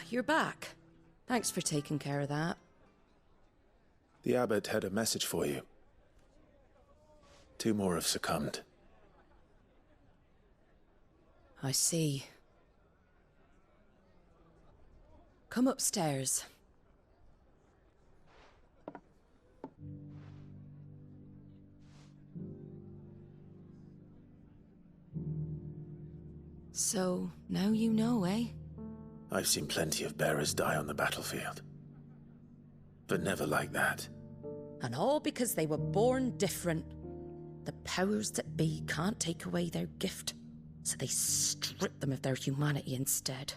You're back. Thanks for taking care of that. The abbot had a message for you. 2 more have succumbed. I see. Come upstairs. So, now you know, eh? I've seen plenty of bearers die on the battlefield. But never like that. And all because they were born different. The powers that be can't take away their gift, so they strip them of their humanity instead.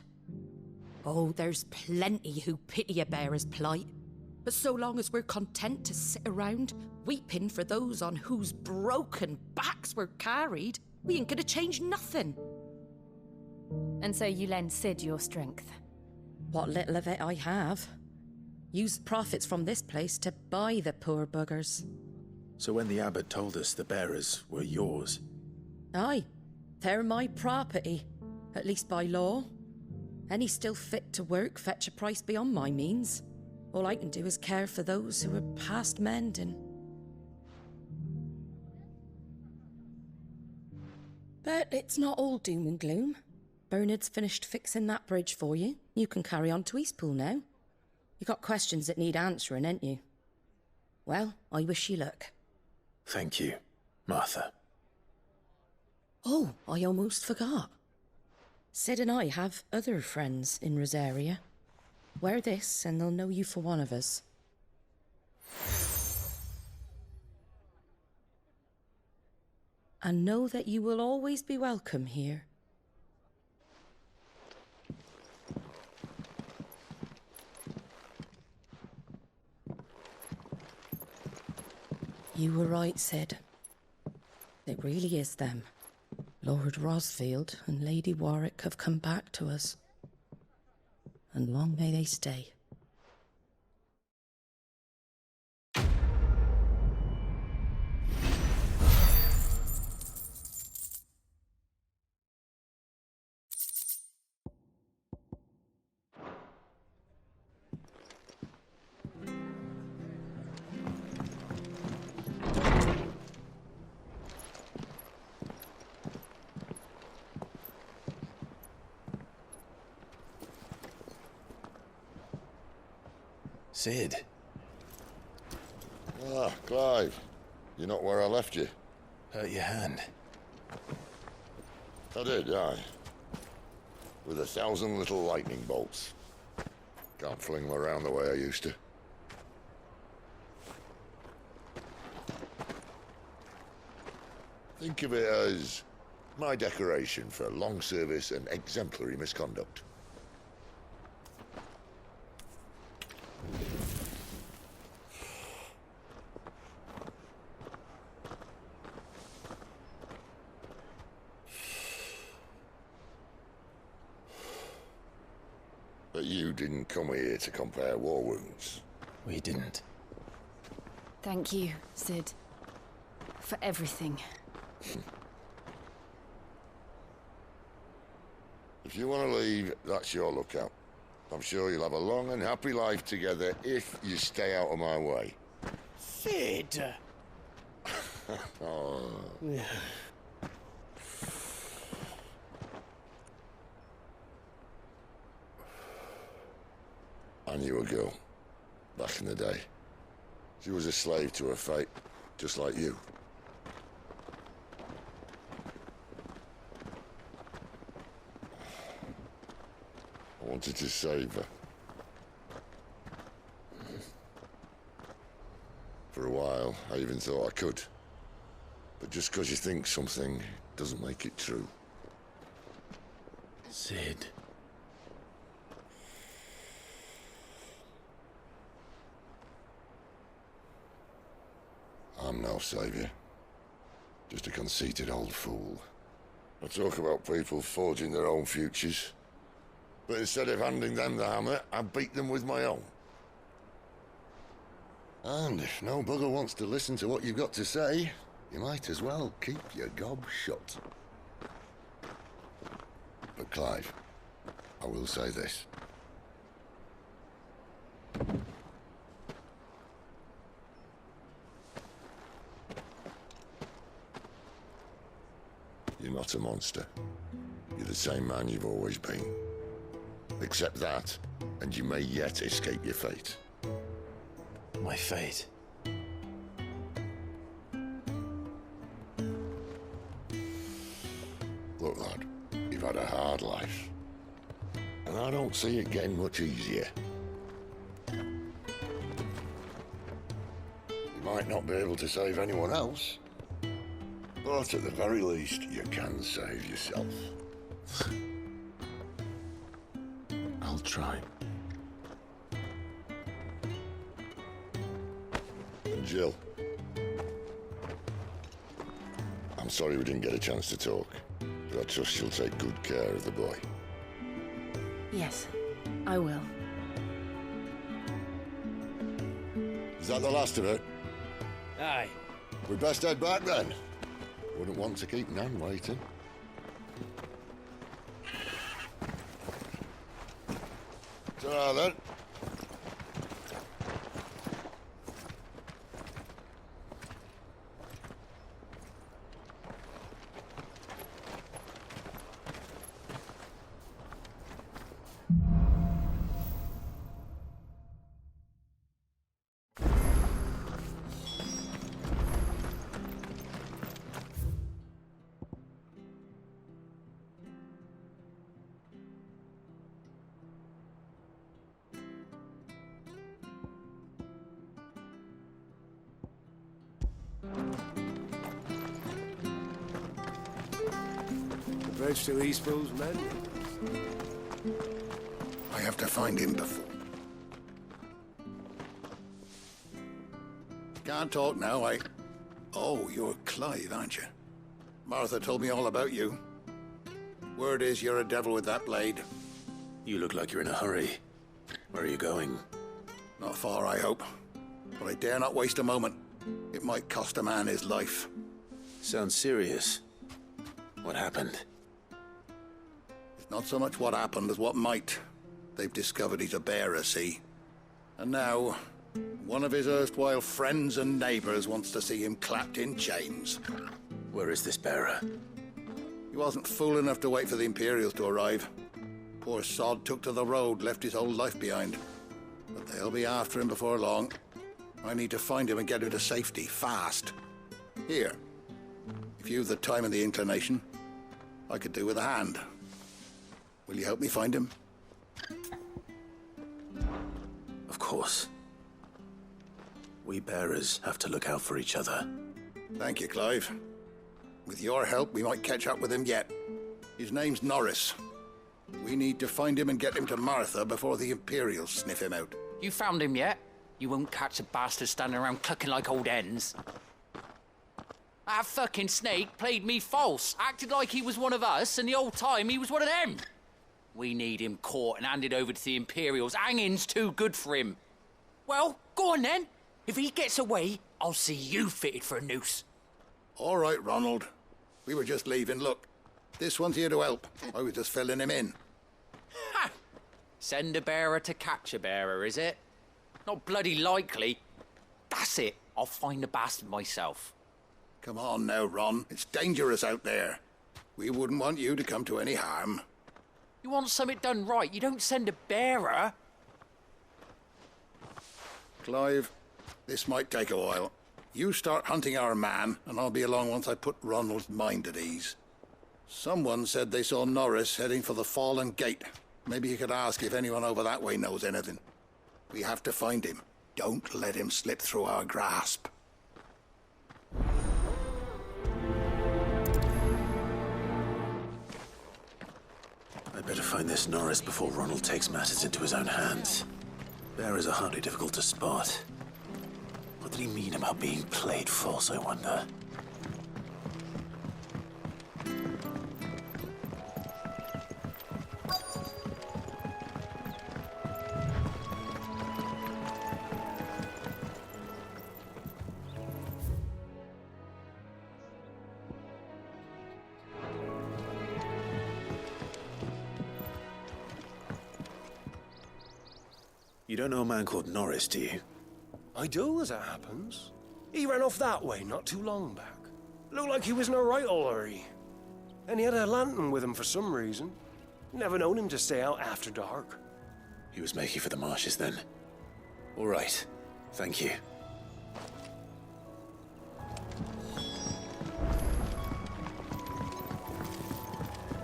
Oh, there's plenty who pity a bearer's plight. But so long as we're content to sit around, weeping for those on whose broken backs we're carried, we ain't gonna change nothing. And so you lend Sid your strength? What little of it I have. Used profits from this place to buy the poor buggers. So when the abbot told us the bearers were yours... Aye, they're my property, at least by law. Any still fit to work fetch a price beyond my means. All I can do is care for those who are past mending. But it's not all doom and gloom. Bernard's finished fixing that bridge for you. You can carry on to Eastpool now. You got questions that need answering, ain't you? Well, I wish you luck. Thank you, Martha. Oh, I almost forgot. Sid and I have other friends in Rosaria. Wear this and they'll know you for one of us. And know that you will always be welcome here. You were right, Sid. It really is them. Lord Rosfield and Lady Warwick have come back to us. And long may they stay. Sid. Ah, Clive. You're not where I left you. Hurt your hand. I did, aye. With 1,000 little lightning bolts. Can't fling them around the way I used to. Think of it as my decoration for long service and exemplary misconduct. But you didn't come here to compare war wounds. We didn't. Thank you, Sid. For everything. If you want to leave, that's your lookout. I'm sure you'll have a long and happy life together if you stay out of my way. Sid! Oh. I knew a girl, back in the day. She was a slave to her fate, just like you. I wanted to save her. For a while, I even thought I could. But just because you think something doesn't make it true. Sid. I'm no savior. Just a conceited old fool. I talk about people forging their own futures. But instead of handing them the hammer, I beat them with my own. And if no bugger wants to listen to what you've got to say, you might as well keep your gob shut. But Clive, I will say this. You're not a monster. You're the same man you've always been. Accept that, and you may yet escape your fate. My fate. Look, lad, you've had a hard life. And I don't see it getting much easier. You might not be able to save anyone else, but at the very least, you can save yourself. I'll try. And Jill, I'm sorry we didn't get a chance to talk, but I trust you'll take good care of the boy. Yes, I will. Is that the last of it? Aye. We best head back then. Wouldn't want to keep Nan waiting. Ta-ra then. The bridge to Eastpool's men. I have to find him before. Can't talk now, Oh, you're Clive, aren't you? Martha told me all about you. Word is you're a devil with that blade. You look like you're in a hurry. Where are you going? Not far, I hope. But I dare not waste a moment. It might cost a man his life. Sounds serious. What happened? It's not so much what happened as what might. They've discovered he's a bearer, see? And now, one of his erstwhile friends and neighbors wants to see him clapped in chains. Where is this bearer? He wasn't fool enough to wait for the Imperials to arrive. Poor sod took to the road, left his whole life behind. But they'll be after him before long. I need to find him and get him to safety, fast. Here, if you've the time and the inclination, I could do with a hand. Will you help me find him? Of course. We bearers have to look out for each other. Thank you, Clive. With your help, we might catch up with him yet. His name's Norris. We need to find him and get him to Martha before the Imperials sniff him out. You found him yet? You won't catch a bastard standing around clucking like old hens. That fucking snake played me false, acted like he was one of us, and the whole time he was one of them. We need him caught and handed over to the Imperials. Hanging's too good for him. Well, go on then. If he gets away, I'll see you fitted for a noose. All right, Ronald. We were just leaving. Look, this one's here to help. I was just filling him in. Ha! Send a bearer to catch a bearer, is it? Not bloody likely. That's it. I'll find the bastard myself. Come on now, Ron. It's dangerous out there. We wouldn't want you to come to any harm. You want something done right, you don't send a bearer. Clive, this might take a while. You start hunting our man, and I'll be along once I put Ronald's mind at ease. Someone said they saw Norris heading for the Fallen Gate. Maybe you could ask if anyone over that way knows anything. We have to find him. Don't let him slip through our grasp. I'd better find this Norris before Ronald takes matters into his own hands. Bearers are hardly difficult to spot. What did he mean about being played false, I wonder? You don't know a man called Norris, do you? I do, as it happens. He ran off that way not too long back. Looked like he was in a right old hurry. And he had a lantern with him for some reason. Never known him to stay out after dark. He was making for the marshes then. All right. Thank you.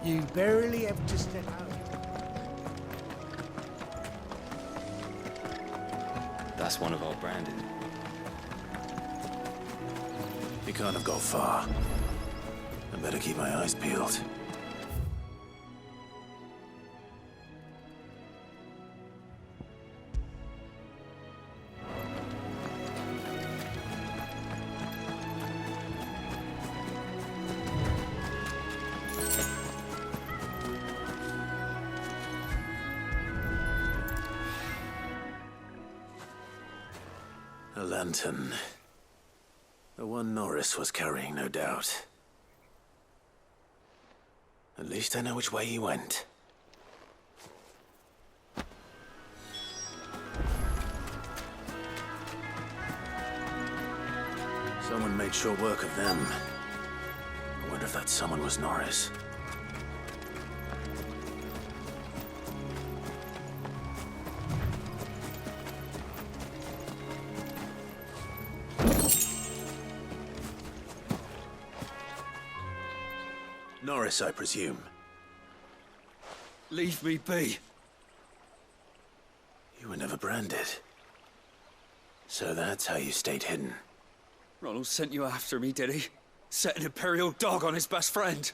You barely have to step out. That's one of our branded. He can't have got far. I better keep my eyes peeled. A lantern. The one Norris was carrying, no doubt. At least I know which way he went. Someone made short work of them. I wonder if that someone was Norris. Norris, I presume. Leave me be. You were never branded. So that's how you stayed hidden. Ronald sent you after me, did he? Set an Imperial dog on his best friend.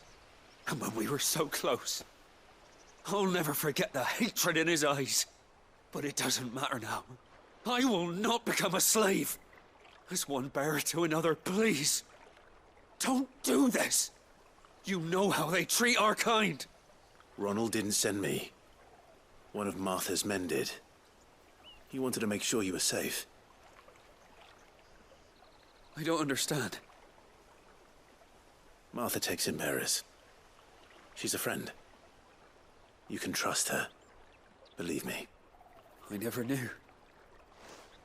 And when we were so close. I'll never forget the hatred in his eyes. But it doesn't matter now. I will not become a slave. As one bearer to another, please. Don't do this. You know how they treat our kind. Ronald didn't send me. One of Martha's men did. He wanted to make sure you were safe. I don't understand. Martha takes in bearers. She's a friend. You can trust her. Believe me. I never knew.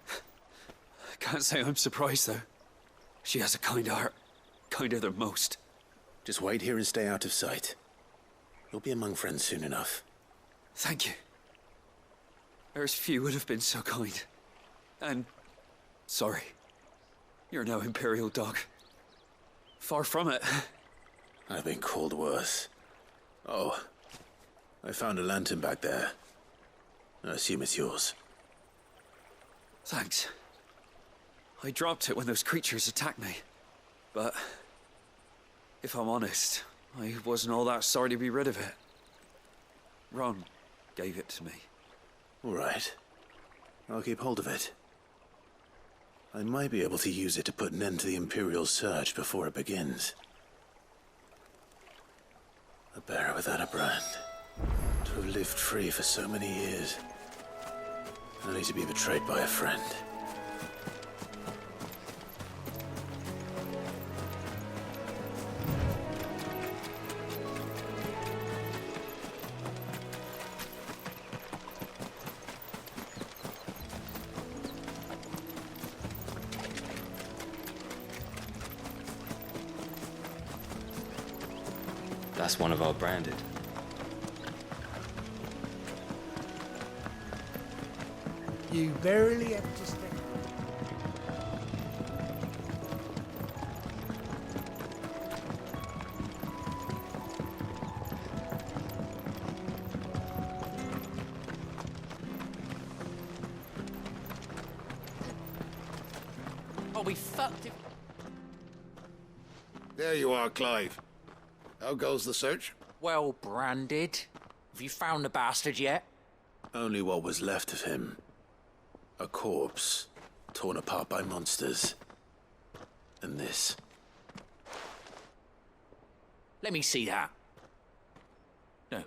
I can't say I'm surprised, though. She has a kind heart. Kinder than most. Just wait here and stay out of sight. You'll be among friends soon enough. Thank you. There's few would have been so kind. And... sorry. You're no Imperial dog. Far from it. I've been called worse. Oh. I found a lantern back there. I assume it's yours. Thanks. I dropped it when those creatures attacked me. But... If I'm honest, I wasn't all that sorry to be rid of it. Ron gave it to me. All right. I'll keep hold of it. I might be able to use it to put an end to the Imperial search before it begins. A bear without a brand. To have lived free for so many years. Only to be betrayed by a friend. That's one of our branded. You barely have to step. I'll be fucked if... There you are, Clive. How goes the search? Well, branded. Have you found the bastard yet? Only what was left of him. A corpse, torn apart by monsters. And this. Let me see that. No.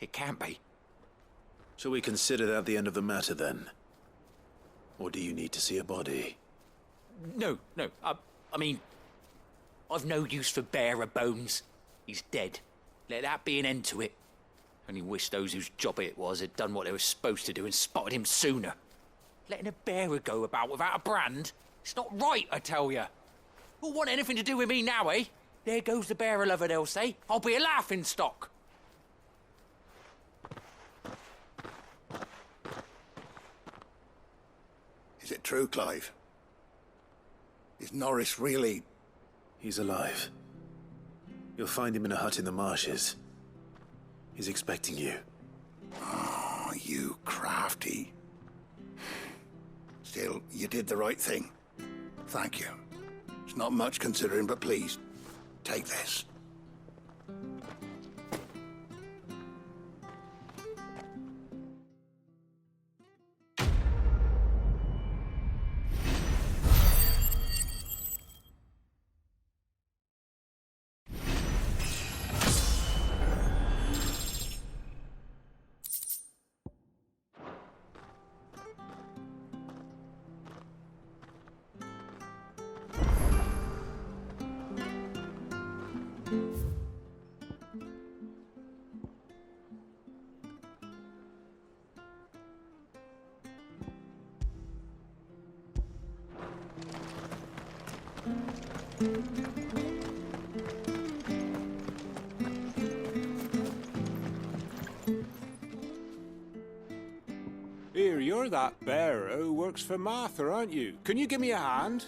It can't be. Shall we consider that the end of the matter, then? Or do you need to see a body? No. I mean... I've no use for bearer bones. He's dead. Let that be an end to it. Only wish those whose job it was had done what they were supposed to do and spotted him sooner. Letting a bearer go about without a brand? It's not right, I tell you. Who'll want anything to do with me now, eh? There goes the bearer lover, they'll say. I'll be a laughingstock. Is it true, Clive? Is Norris really... He's alive. You'll find him in a hut in the marshes. He's expecting you. Oh, you crafty. Still, you did the right thing. Thank you. It's not much considering, but please, take this. Here, you're that bearer who works for Martha, aren't you? Can you give me a hand?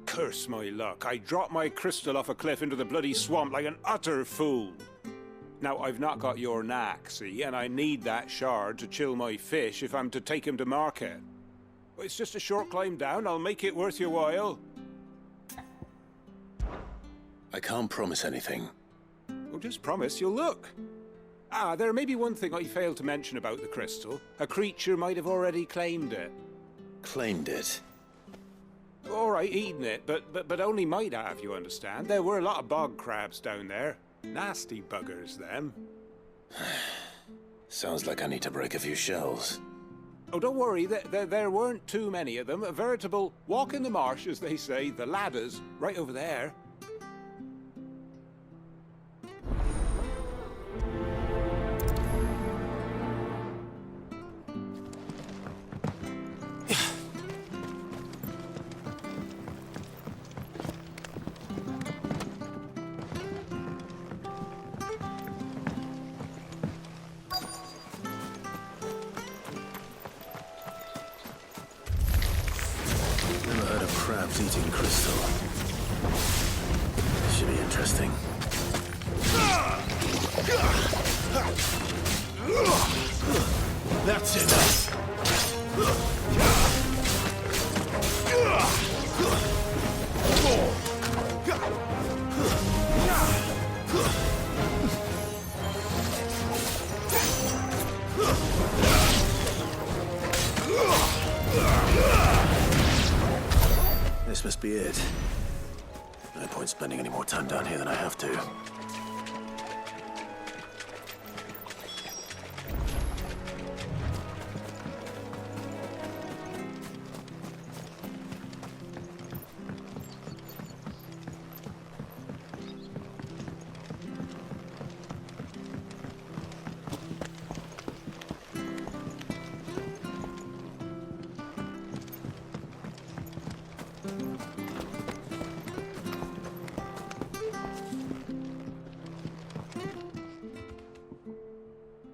Curse my luck. I dropped my crystal off a cliff into the bloody swamp like an utter fool. Now, I've not got your knack, see, and I need that shard to chill my fish if I'm to take him to market. It's just a short climb down. I'll make it worth your while. I can't promise anything. Well, just promise you'll look. Ah, there may be one thing I failed to mention about the crystal. A creature might have already claimed it. Claimed it? All right, eaten it, but only might have, you understand. There were a lot of bog crabs down there. Nasty buggers, them. Sounds like I need to break a few shells. Oh, don't worry, there weren't too many of them. A veritable walk in the marsh, as they say, the ladders, right over there. Never heard of crabs eating crystal. Should be interesting. That's enough. No point spending any more time down here than I have to.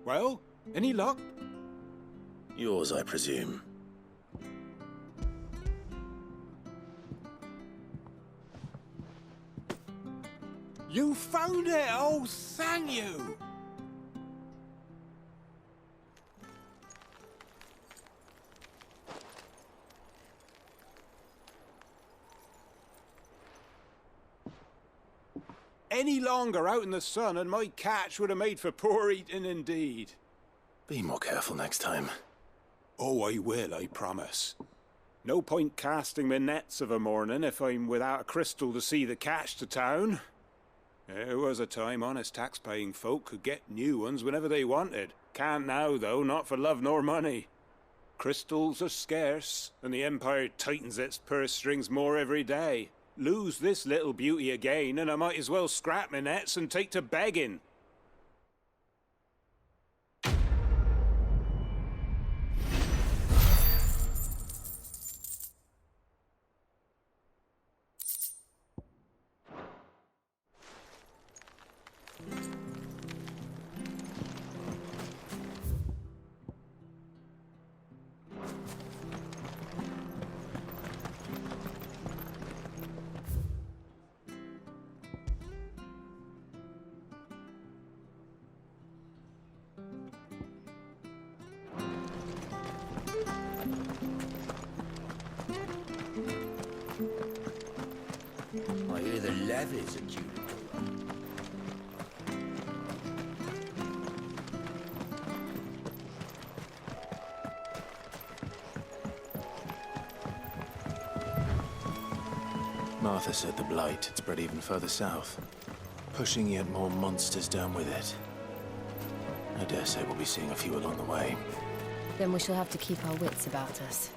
Well, any luck? Yours, I presume. You found it! Oh, thank you! Any longer out in the sun and my catch would have made for poor eating indeed. Be more careful next time. Oh, I will, I promise. No point casting my nets of a morning if I'm without a crystal to see the catch to town. There was a time honest tax-paying folk could get new ones whenever they wanted. Can't now, though, not for love nor money. Crystals are scarce, and the Empire tightens its purse strings more every day. Lose this little beauty again, and I might as well scrap my nets and take to begging. I hear the levies are due to go up. Martha said the blight had spread even further south, pushing yet more monsters down with it. I dare say we'll be seeing a few along the way. Then we shall have to keep our wits about us.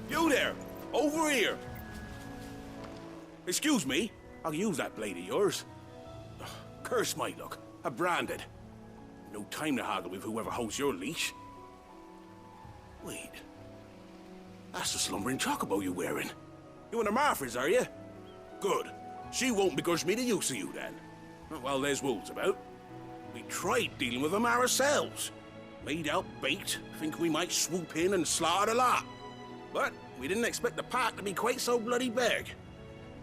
You there! Over here! Excuse me, I'll use that blade of yours. Ugh, curse my luck, I'm branded. No time to haggle with whoever holds your leash. Wait, that's the slumbering chocobo you're wearing. You and the Marthas, are you? Good. She won't begrudge me the use of you, then. Well, there's wolves about. We tried dealing with them ourselves. Made out bait, thinking we might swoop in and slaughter the lot. But we didn't expect the pack to be quite so bloody big.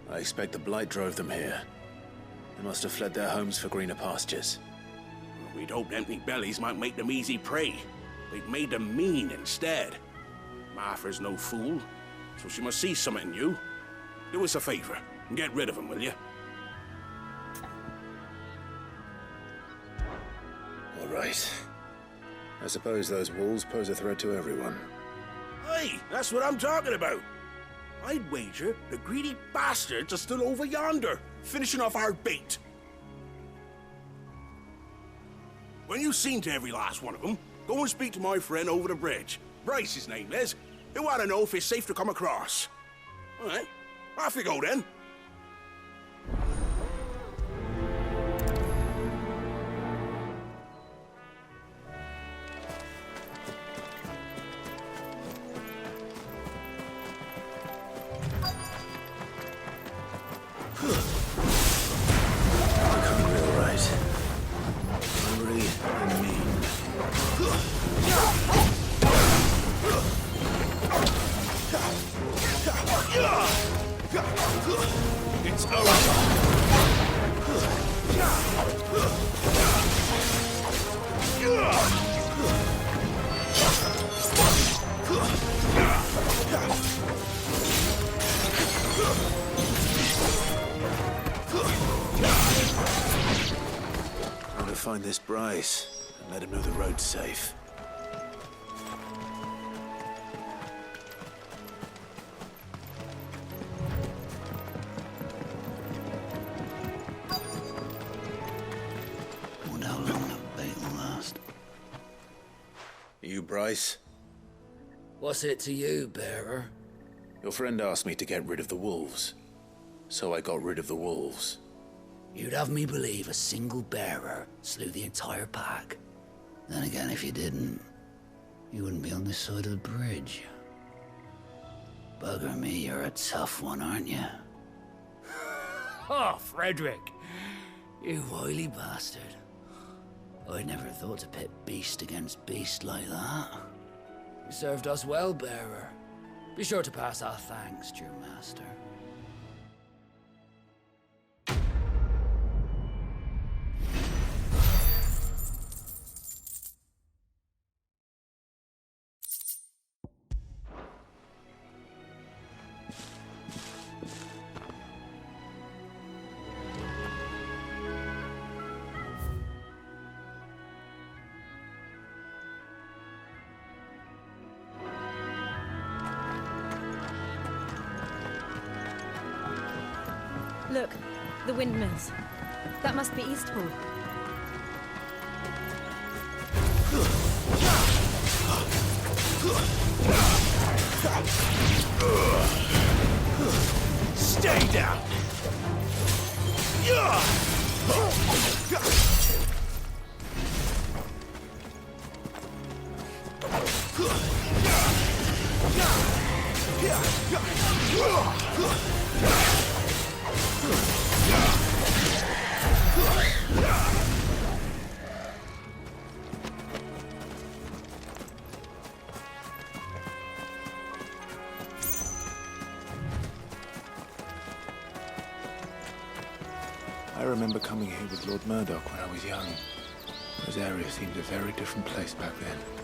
I expect the blight drove them here. They must have fled their homes for greener pastures. We'd hoped empty bellies might make them easy prey. They'd made them mean instead. Martha's no fool, so she must see something in you. Do us a favor and get rid of them, will you? All right. I suppose those wolves pose a threat to everyone. Hey, that's what I'm talking about. I'd wager the greedy bastards are still over yonder, finishing off our bait. When you've seen to every last one of them, go and speak to my friend over the bridge. Bryce, his name is. He'll want to know if it's safe to come across. All right, off you go then. It's over. I'm to find this Bryce and let him know the road's safe. Wonder how long that bait will last. You, Bryce? What's it to you, bearer? Your friend asked me to get rid of the wolves, so I got rid of the wolves. You'd have me believe a single bearer slew the entire pack. Then again, if you didn't, you wouldn't be on this side of the bridge. Bugger me, you're a tough one, aren't you? Oh, Frederick! You wily bastard. I'd never thought to pit beast against beast like that. You served us well, bearer. Be sure to pass our thanks to your master. Look, the windmills. That must be Eastpool. Stay down! I remember coming here with Lord Murdoch when I was young. Those areas seemed a very different place back then.